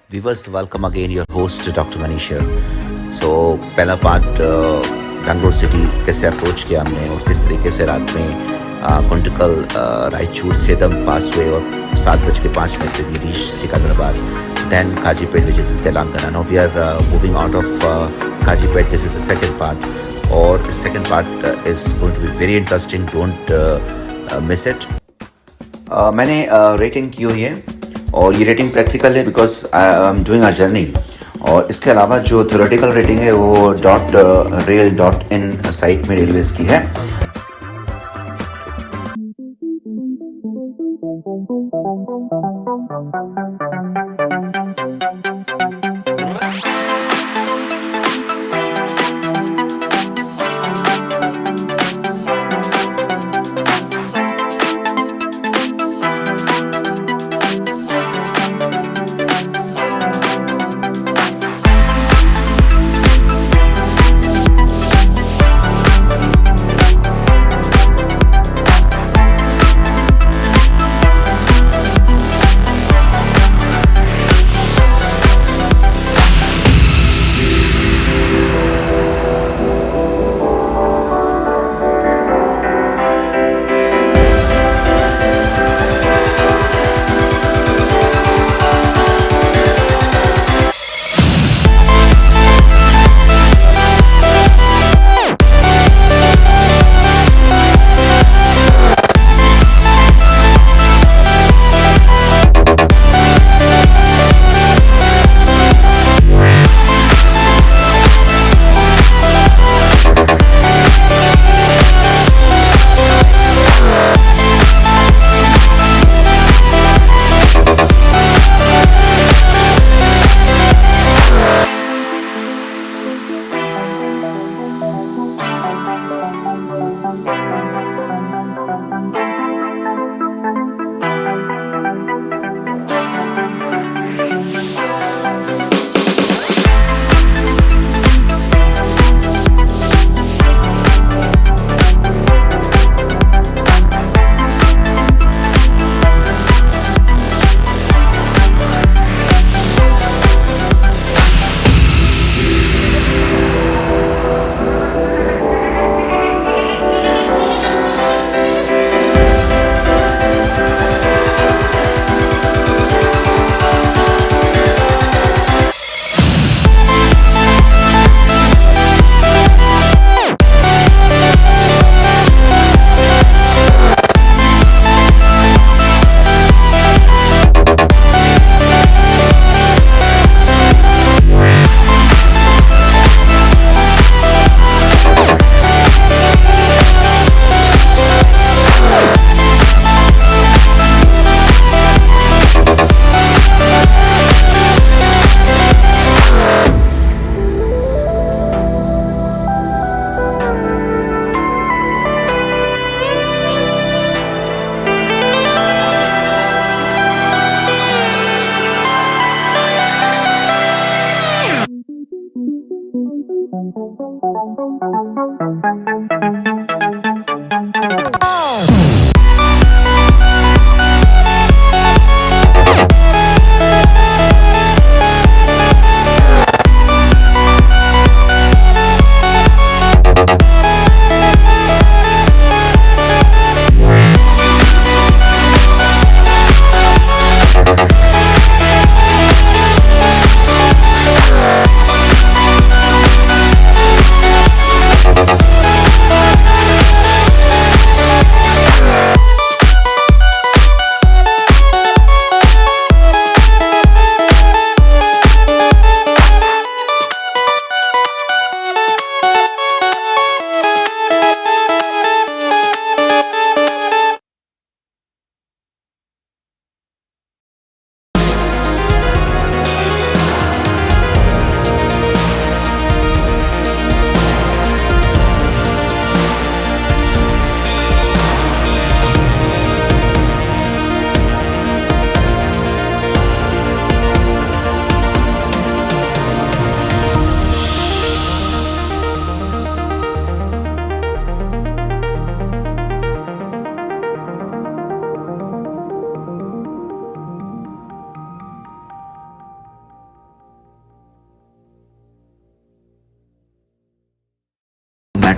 Viewers, welcome again. Your host Dr. Manish here. So पहला part Bangalore city कैसे approach किया हमने और किस तरीके से रात में कुंटकल रायचूर सेदम पास हुए और 7:05 पे we reach Secunderabad, then Kajipet, which is in Telangana. Now we are moving out of Kajipet. This is the second part, और the second part is going to be very interesting. Don't miss it. मैंने rating की हुई है और ये rating practical है because I am doing a journey, और इसके अलावा जो थ्योरेटिकल रेटिंग है वो .rail.in साइट में रेलवेज की है.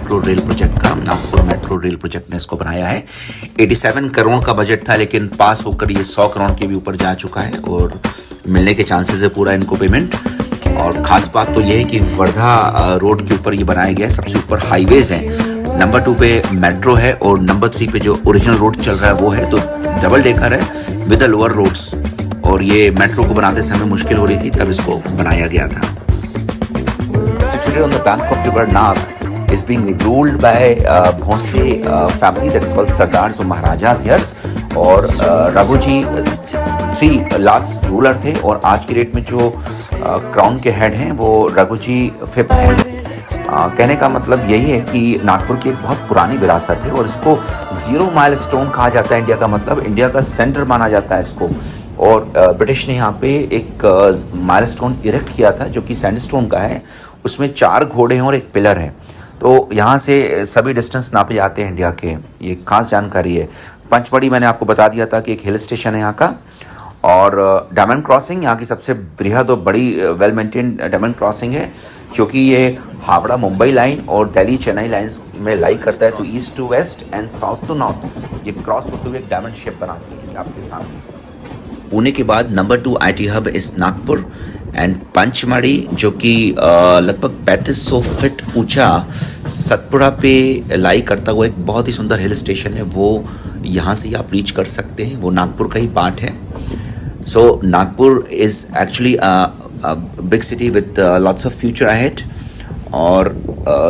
मेट्रो रेल प्रोजेक्ट का। नागपुर मेट्रो रेल प्रोजेक्ट ने इसको बनाया है। 87 करोड़ का बजट था, लेकिन पास होकर ये 100 करोड़ के भी ऊपर जा चुका है और मिलने के चांसेस है पूरा इनको पेमेंट। और ख़ास बात तो ये है कि वर्धा रोड के ऊपर ये बनाया गया है। सबसे ऊपर हाईवेज़ हैं, नंबर 2 पे मेट्रो है और नंबर 3 पे जो ओरिजिनल रोड चल रहा है वो है। तो डबल डेकर है विद द लोअर रोड्स, और ये मेट्रो को बनाते समय मुश्किल हो रही थी, तब इसको बनाया गया था। Situated on the bank of river Nag, is being ruled by Bhonsle family, that is called Sardars or Maharajas years, और रघुजी 3 लास्ट रूलर थे, और आज की डेट में जो क्राउन के हेड हैं वो रघुजी 5th हैं। कहने का मतलब यही है कि नागपुर की एक बहुत पुरानी विरासत है और इसको 0 माइलस्टोन कहा जाता है। इंडिया का मतलब इंडिया का सेंटर माना जाता है इसको। और ब्रिटिश ने यहाँ पे एक माइलस्टोन इरेक्ट किया था जो कि सैंडस्टोन का है। उसमें 4 घोड़े हैं और एक पिलर है। तो यहाँ से सभी डिस्टेंस नापे जाते हैं इंडिया के। ये खास जानकारी है। पंचमढ़ी मैंने आपको बता दिया था कि एक हिल स्टेशन है यहाँ का। और डायमंड क्रॉसिंग यहाँ की सबसे बृहद और बड़ी वेल मेंटेन्ड डायमंड क्रॉसिंग है, क्योंकि ये हावड़ा मुंबई लाइन और दिल्ली चेन्नई लाइंस में लाई करता है। तो east to west and south to north ये क्रॉस होते हुए एक डायमंड शेप बनाती है आपके सामने। पुणे के बाद नंबर 2 IT हब इस नागपुर एंड पंचमढ़ी, जो कि लगभग 3500 फीट ऊंचा सतपुड़ा पे लाई करता हुआ एक बहुत ही सुंदर हिल स्टेशन है। वो यहाँ से आप रीच कर सकते हैं, वो नागपुर का ही पार्ट है। So Nagpur is actually big city with lots of future ahead. और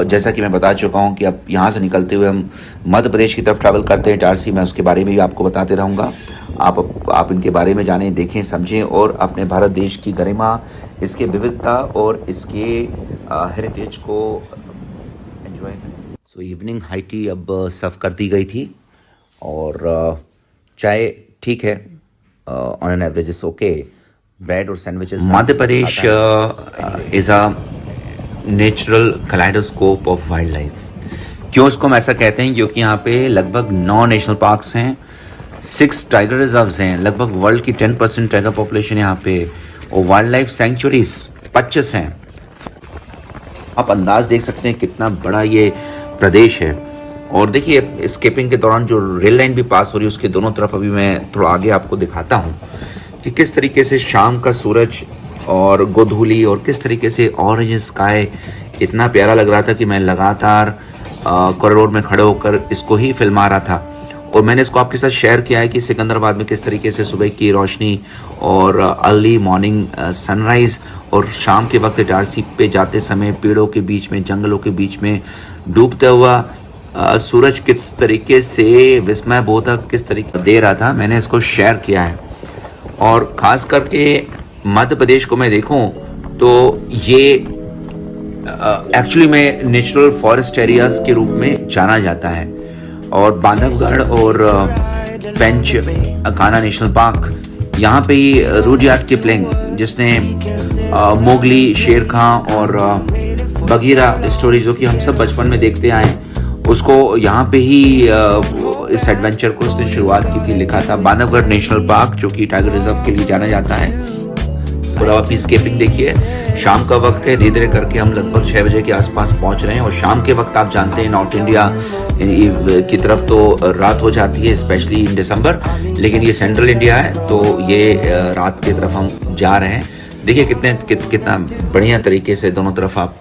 जैसा कि मैं बता चुका हूँ कि अब यहाँ से निकलते हुए हम मध्य प्रदेश की तरफ ट्रैवल करते हैं इटारसी। मैं उसके बारे में भी आपको बताते रहूँगा। आप इनके बारे में जानें, देखें, समझें और अपने भारत देश की गरिमा, इसके विविधता और इसके हेरिटेज को एंजॉय करें। सो इवनिंग हाई टी अब सर्व कर दी गई थी और चाय ठीक है, on an average is okay. Bread और sandwiches. Madhya Pradesh is a natural kaleidoscope of wildlife. क्यों इसको हम ऐसा कहते हैं? क्योंकि यहाँ पे लगभग 9 नेशनल पार्क्स हैं, 6 टाइगर रिजर्व्स हैं, लगभग वर्ल्ड की 10% टाइगर पॉपुलेशन यहाँ पे, और वाइल्ड लाइफ सेंचुरीज 25 हैं। आप अंदाज देख सकते हैं कितना बड़ा ये प्रदेश है। और देखिए स्केपिंग के दौरान जो रेल लाइन भी पास हो रही है उसके दोनों तरफ अभी मैं थोड़ा आगे आपको दिखाता हूँ कि किस तरीके से शाम का सूरज और गोधूली और किस तरीके से ऑरेंज स्काई इतना प्यारा लग रहा था कि मैं लगातार कॉरिडोर में खड़े होकर इसको ही फिल्मा रहा था। और मैंने इसको आपके साथ शेयर किया है कि सिकंदराबाद में किस तरीके से सुबह की रोशनी और अर्ली मॉर्निंग सनराइज़ और शाम के वक्त इटारसी पे जाते समय पेड़ों के बीच में, जंगलों के बीच में डूबता हुआ सूरज किस तरीके से विस्मय बोधक किस तरीके दे रहा था, मैंने इसको शेयर किया है। और ख़ास करके मध्य प्रदेश को मैं देखूं तो ये एक्चुअली में नेचुरल फॉरेस्ट एरियाज के रूप में जाना जाता है। और बांधवगढ़ और पेंच कान्हा नेशनल पार्क, यहाँ पे ही रुडयार्ड किपलिंग जिसने मोगली, शेर खां और बगीरा स्टोरी जो कि हम सब बचपन में देखते आए, उसको यहाँ पे ही इस एडवेंचर को उसने शुरुआत की थी, लिखा था। बांधवगढ़ नेशनल पार्क जो कि टाइगर रिजर्व के लिए जाना जाता है। और आप स्केपिंग देखिए, शाम का वक्त है, धीरे धीरे करके हम लगभग 6 बजे के आसपास पहुंच रहे हैं। और शाम के वक्त आप जानते हैं नॉर्थ इंडिया की तरफ तो रात हो जाती है, स्पेशली इन दिसंबर, लेकिन ये सेंट्रल इंडिया है तो ये रात की तरफ हम जा रहे हैं। देखिए कितना बढ़िया तरीके से दोनों तरफ आप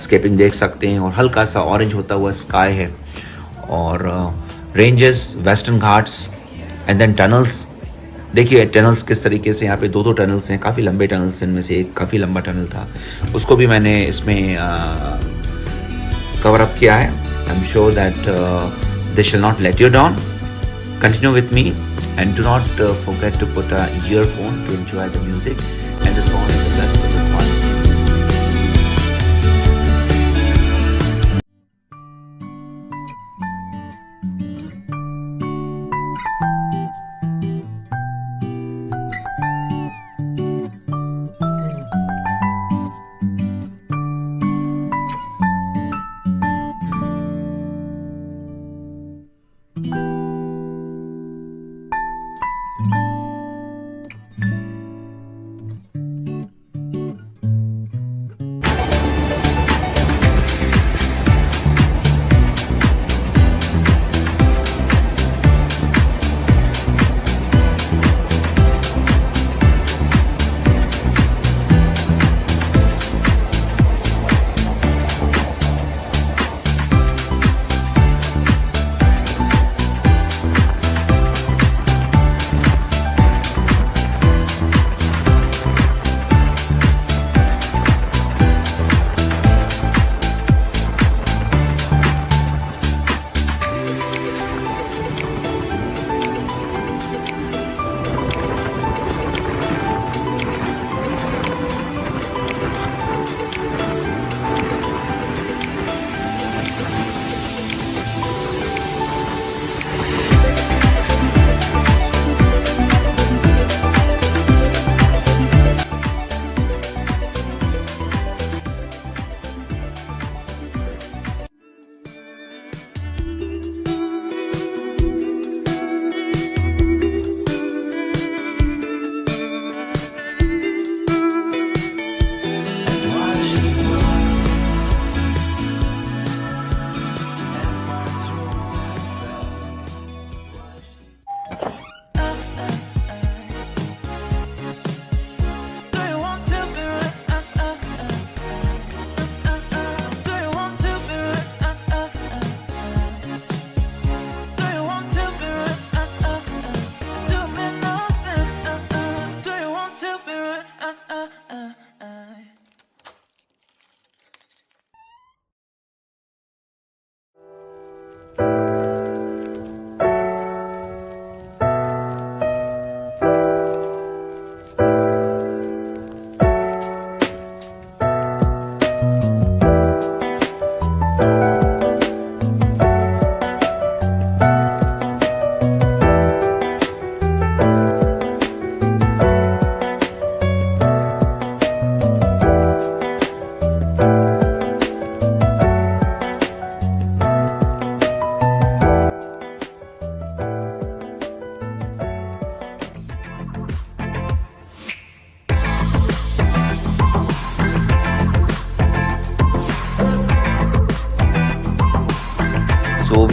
स्केपिंग देख सकते हैं और हल्का सा ऑरेंज होता हुआ स्काई है और ranges, Western Ghats and then tunnels. देखिए टनल्स किस तरीके से, यहाँ पे 2 टनल्स हैं, काफ़ी लंबे टनल्स हैं। इनमें से एक काफ़ी लंबा टनल था, उसको भी मैंने इसमें कवर अप किया है। I am sure that they shall not let you down. Continue with me and do not forget to put a earphone to enjoy the music and the song in the best of the quality.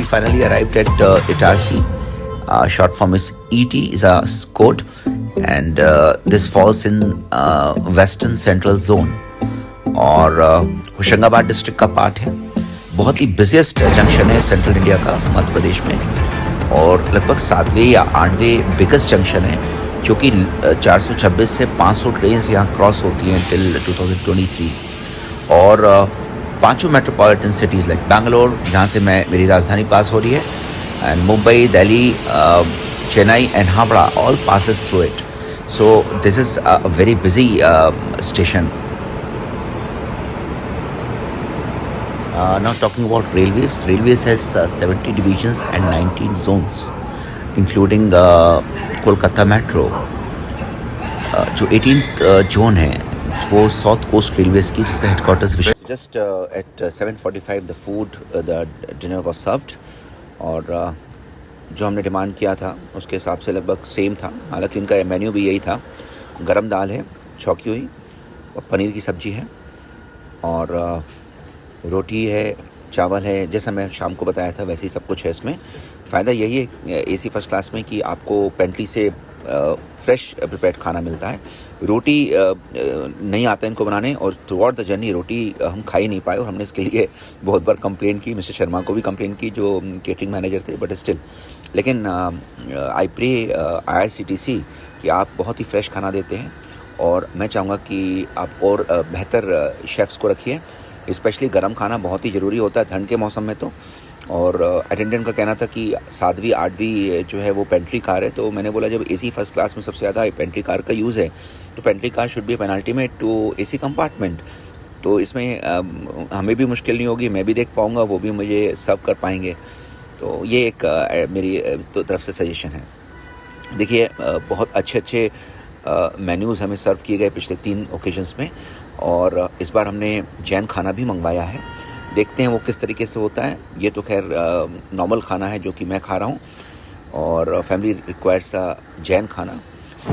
finally arrived at Itarsi. Short form is ET, is a code, and this falls in Western Central Zone और Hoshangabad district का part है। बहुत ही busiest junction है central India का मध्य प्रदेश में, और लगभग 7वें या 8वें बिगेस्ट जंक्शन है, क्योंकि 426 से 500 ट्रेन यहाँ क्रॉस होती हैं टिल 2023। और पांचों मेट्रोपॉलिटन सिटीज़ लाइक बैंगलोर, जहाँ से मेरी राजधानी पास हो रही है, and Mumbai, Delhi, Chennai and Howrah all passes through it. So this is a very busy station. Now talking about railways, railways has 70 divisions and 19 zones, including Kolkata metro. जो 18th जोन है वो साउथ कोस्ट रेलवेज की, जिसका headquarters just at 7:45 the food the dinner was served, और जो हमने demand किया था उसके हिसाब से लगभग सेम था। हालांकि इनका मेन्यू भी यही था। गरम दाल है, छौंकी हुई, और पनीर की सब्जी है, और रोटी है, चावल है। जैसा मैं शाम को बताया था वैसे ही सब कुछ है इसमें। फ़ायदा यही है AC फर्स्ट क्लास में कि आपको पेंट्री से फ्रेश प्रिपेयर्ड खाना मिलता है। रोटी नहीं आता इनको बनाने, और थ्रू आउट द जर्नी रोटी हम खा ही नहीं पाए, और हमने इसके लिए बहुत बार कंप्लेन की। मिस्टर शर्मा को भी कंप्लेन की जो केटरिंग मैनेजर थे, बट स्टिल। लेकिन आई प्रे IRCTC कि आप बहुत ही फ्रेश खाना देते हैं, और मैं चाहूँगा कि आप और बेहतर शेफ़्स को रखिए। स्पेशली गरम खाना बहुत ही ज़रूरी होता है ठंड के मौसम में तो। और अटेंडेंट का कहना था कि 7वीं 8वीं जो है वो पेंट्री कार है, तो मैंने बोला जब AC फर्स्ट क्लास में सबसे ज़्यादा पेंट्री कार का यूज़ है, तो pantry car should be penalty में टू AC कंपार्टमेंट। तो इसमें हमें भी मुश्किल नहीं होगी, मैं भी देख पाऊँगा, वो भी मुझे सर्व कर पाएंगे। तो ये एक मेरी तरफ से सजेशन है। देखिए बहुत अच्छे मेन्यूज़ हमें सर्व किए गए पिछले 3 ओकेजन्स में, और इस बार हमने जैन खाना भी मंगवाया है। देखते हैं वो किस तरीके से होता है। ये तो खैर नॉर्मल खाना है जो कि मैं खा रहा हूँ, और फैमिली रिक्वायर्स जैन खाना,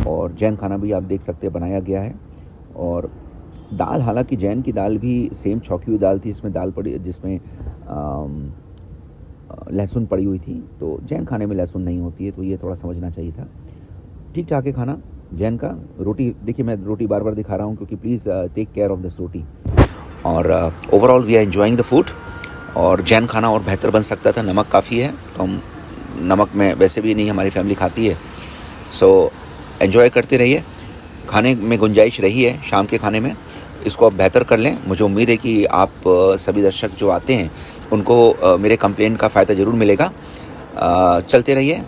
और जैन खाना भी आप देख सकते हैं बनाया गया है। और दाल, हालांकि जैन की दाल भी सेम छौंकी हुई दाल थी, इसमें दाल पड़ी जिसमें लहसुन पड़ी हुई थी, तो जैन खाने में लहसुन नहीं होती है, तो ये थोड़ा समझना चाहिए था। ठीक ठाक है खाना जैन का। रोटी देखिए, मैं रोटी बार बार दिखा रहा हूँ क्योंकि please take care of this roti. और overall we are enjoying the food, और जैन खाना और बेहतर बन सकता था। नमक काफ़ी है, तो हम नमक में वैसे भी नहीं हमारी फैमिली खाती है। सो एंजॉय करते रहिए। खाने में गुंजाइश रही है शाम के खाने में, इसको आप बेहतर कर लें। मुझे उम्मीद है कि आप सभी दर्शक जो आते हैं उनको मेरे कंप्लेंट का फ़ायदा ज़रूर मिलेगा। चलते रहिए।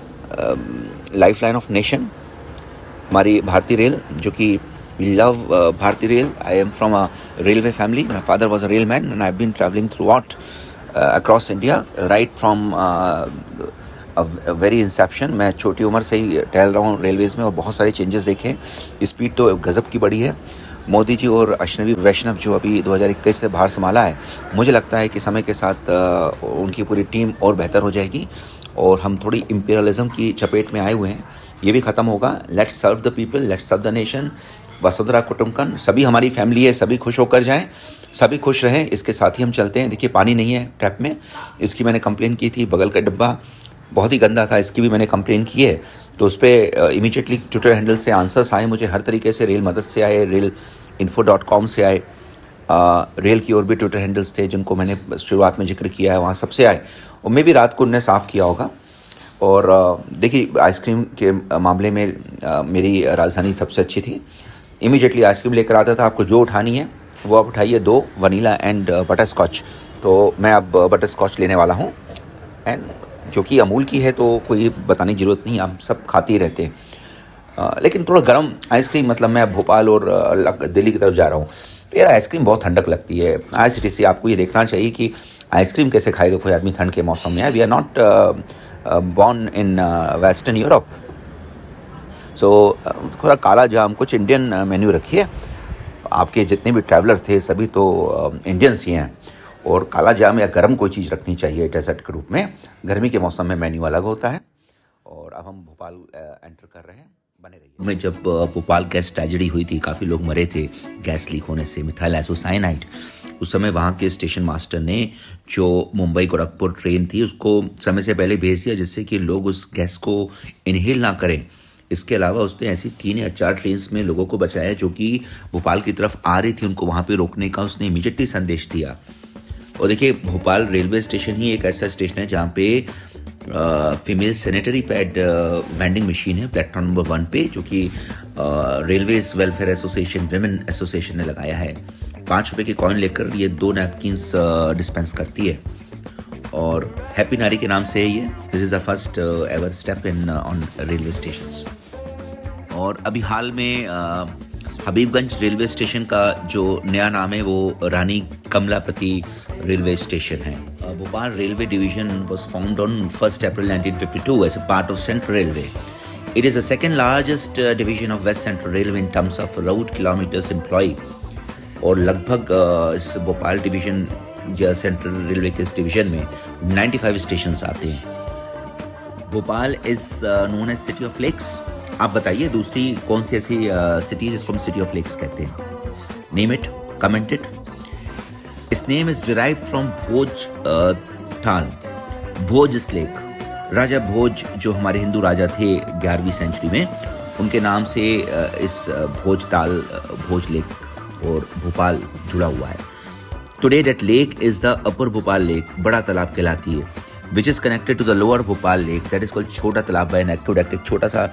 लाइफ लाइन ऑफ नेशन हमारी भारतीय रेल, जो कि वी लव भारतीय रेल। I am from a railway family. My father was a rail man and I have been travelling throughout across India right from very inception. मैं छोटी उम्र से ही टहल रहा हूँ रेलवेज़ में, और बहुत सारे चेंजेस देखे हैं। स्पीड तो गज़ब की बढ़ी है। मोदी जी और अश्विनी वैष्णव जो अभी 2021 से भार संभाला है, मुझे लगता है कि समय के साथ उनकी पूरी टीम और बेहतर हो जाएगी, और हम थोड़ी इम्पीरियलिज्म की चपेट में आए हुए हैं, ये भी ख़त्म होगा। Let's serve the people, let's serve the nation. वसुंधरा कुटुंबकम, सभी हमारी फैमिली है, सभी खुश होकर जाएं, सभी खुश रहें, इसके साथ ही हम चलते हैं। देखिए पानी नहीं है टैप में, इसकी मैंने कंप्लेन की थी। बगल का डिब्बा बहुत ही गंदा था, इसकी भी मैंने कंप्लेन की है। तो उस पर इमीडिएटली ट्विटर हैंडल से आंसर्स आए मुझे हर तरीके से। रेल मदद से आए, RailInfo.com से आए, रेल की और भी ट्विटर हैंडल्स थे जिनको मैंने शुरुआत में जिक्र किया है, वहाँ सबसे आए, और मैं भी रात को उन्हें साफ़ किया होगा। और देखिए आइसक्रीम के मामले में मेरी राजधानी सबसे अच्छी थी। इमीडिएटली आइसक्रीम लेकर आता था। आपको जो उठानी है वो आप उठाइए, 2 वनीला एंड बटर स्कॉच। तो मैं अब बटर स्कॉच लेने वाला हूँ, एंड क्योंकि अमूल की है तो कोई बताने की ज़रूरत नहीं, आप सब खाते ही रहते हैं। लेकिन थोड़ा गर्म आइसक्रीम, मतलब मैं भोपाल और दिल्ली की तरफ जा रहा हूँ, तो यार आइसक्रीम बहुत ठंडक लगती है। IRCTC आपको ये देखना चाहिए कि आइसक्रीम कैसे खाएगा कोई आदमी ठंड के मौसम में। We are not born in Western Europe. So थोड़ा काला जाम, कुछ इंडियन मेन्यू रखिए। आपके जितने भी ट्रैवलर थे सभी तो इंडियंस ही हैं, और काला जाम या गर्म कोई चीज़ रखनी चाहिए डेजर्ट के रूप में। गर्मी के मौसम में मेन्यू अलग होता है। और अब हम भोपाल एंटर कर रहे हैं, बने रहिए। में जब भोपाल गैस ट्रेजेडी हुई थी, काफ़ी लोग मरे थे गैस लीक होने से, मिथाइल आइसोसाइनाइड। उस समय वहाँ के स्टेशन मास्टर ने जो मुंबई गोरखपुर ट्रेन थी उसको समय से पहले भेज दिया, जिससे कि लोग उस गैस को इनहेल ना करें। इसके अलावा उसने ऐसी 3 या 4 ट्रेन में लोगों को बचाया जो कि भोपाल की तरफ आ रही थी, उनको वहाँ पे रोकने का उसने इमीडिएटली संदेश दिया। और देखिए, भोपाल रेलवे स्टेशन ही एक ऐसा स्टेशन है जहाँ पे female sanitary pad vending machine है प्लेटफॉर्म नंबर 1 पे, जो कि railways welfare association women association ने लगाया है। 5 रुपये की कॉइन लेकर ये 2 नैपकिन्स डिस्पेंस करती है और हैप्पी नारी के नाम से है ये। This is the first ever step in on railway stations. और अभी हाल में हबीबगंज रेलवे स्टेशन का जो नया नाम है वो रानी कमलापति रेलवे स्टेशन है। Bhopal railway division was formed on 1st April 1952 as a part of Central Railway. It is the second largest division of West Central Railway in terms of route kilometers employee. और लगभग इस Bhopal division या central railway के इस division में 95 stations आते हैं। Bhopal is known as city of lakes. आप बताइए दूसरी कौन सी ऐसी सिटी जिसको हम सिटी ऑफ लेक्स कहते हैं? Name it, comment it. इस नेम इज डिराइव्ड फ्रॉम भोज ताल, भोज लेक। राजा भोज जो हमारे हिंदू राजा थे 11वीं सेंचुरी में, उनके नाम से इस भोज ताल, भोज लेक और भोपाल जुड़ा हुआ है। Today that lake is the upper Bhopal lake, Bada Talab कहलाती है, which is connected to the lower Bhopal lake that is called Chhota Talab bye N aqueduct. एक छोटा सा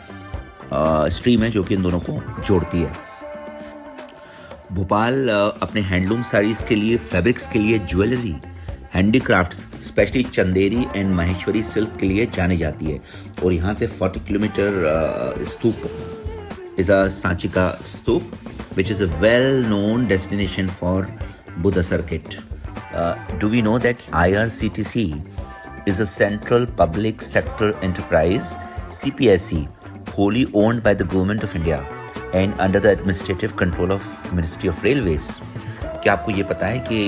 स्ट्रीम है जो कि इन दोनों को जोड़ती है। भोपाल अपने हैंडलूम साड़ीज के लिए, फैब्रिक्स के लिए, jewellery, handicrafts, specially Chanderi and Maheshwari silk के लिए जानी जाती है। और यहाँ से 40 kilometre stupa is a Sanchi का stupa which is a well known destination for Buddha circuit. Do we know that IRCTC is a central public sector enterprise, CPSE, wholly owned by the Government of India and under the administrative control of Ministry of Railways? क्या आपको ये पता है कि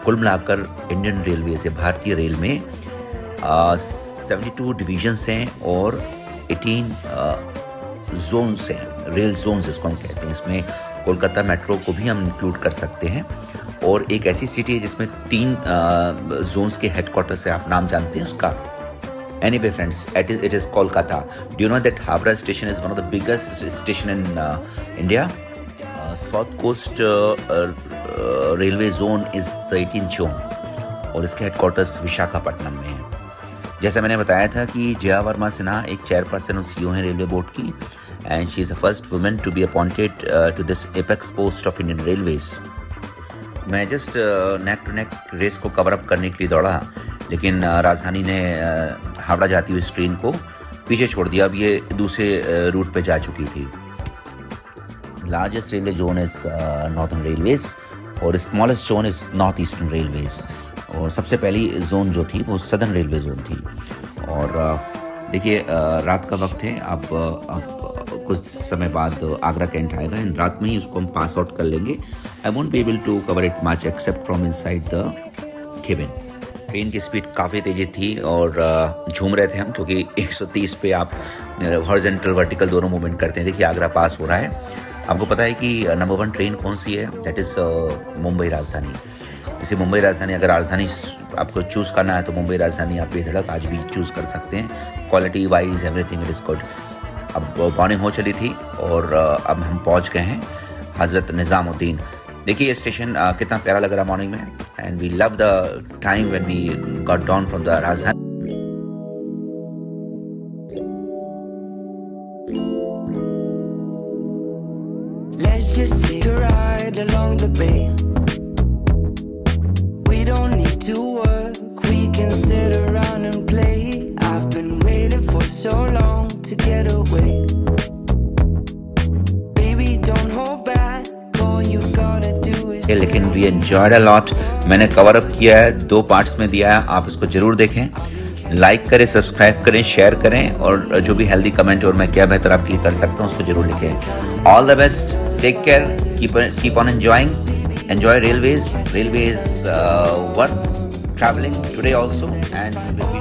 कुल मिलाकर Indian railway से, भारतीय रेल में 72 डिवीजन्स हैं और 18 जोन्स हैं, रेल जोन्स जिसको हम कहते हैं। इसमें कोलकाता मेट्रो को भी हम इंक्लूड कर सकते हैं। और एक ऐसी सिटी है जिसमें 3 जोन्स के हेडक्वार्टर्स है। आप नाम जानते हैं उसका? Anyway friends, it is Kolkata. Do you know that Howrah station is one of the biggest station in India? South Coast railway zone is the 18th zone और इसके हेडक्वार्टर्स विशाखापट्टनम में है। जैसा मैंने बताया था कि जया वर्मा सिन्हा एक चेयरपर्सन और CEO हैं रेलवे बोर्ड की, and she is the first woman to be appointed to this apex post of Indian Railways. मैं just neck to neck race को कवर अप करने के लिए दौड़ा, लेकिन राजधानी ने हावड़ा जाती हुई इस ट्रेन को पीछे छोड़ दिया। अब ये दूसरे रूट पे जा चुकी थी। Largest railway zone is northern railways और smallest zone is north eastern railways. और सबसे पहली जोन जो थी वो सदर्न रेलवे जोन थी। और देखिए रात का वक्त है, अब कुछ समय बाद आगरा कैंट आएगा एंड रात में ही उसको हम पास आउट कर लेंगे। I won't be able to cover it much except from inside the cabin. Train की स्पीड काफ़ी तेज़ी थी और झूम रहे थे हम, क्योंकि 130 पे आप हॉरिजॉन्टल वर्टिकल दोनों मूवमेंट करते हैं। देखिए आगरा पास हो रहा है। आपको पता है कि नंबर 1 ट्रेन कौन सी है? That is Mumbai Rajdhani. जैसे मुंबई राजधानी, अगर राजधानी आपको चूज़ करना है तो मुंबई राजधानी आप बेधड़क आज भी चूज़ कर सकते हैं। Quality wise everything it is good. अब मॉर्निंग हो चली थी और अब हम पहुंच गए हैं हज़रत निज़ामुद्दीन। देखिए ये स्टेशन कितना प्यारा लग रहा है मॉर्निंग में, and we love the time when we got down from the Rajdhani. Let's just take a ride along the bay. We don't need to work, we can sit around and play. I've been waiting for so long to get away. Baby, don't hold back, all you gotta do is लेकिन we enjoyed a lot. मैंने cover up किया है, 2 parts में दिया है, आप इसको जरूर देखें। लाइक करें, सब्सक्राइब करें, शेयर करें और जो भी हेल्दी कमेंट और मैं क्या बेहतर आपके लिए कर सकता हूँ उसको जरूर लिखें। All the best, take care, keep on enjoying, enjoy railways worth traveling today also, and we will be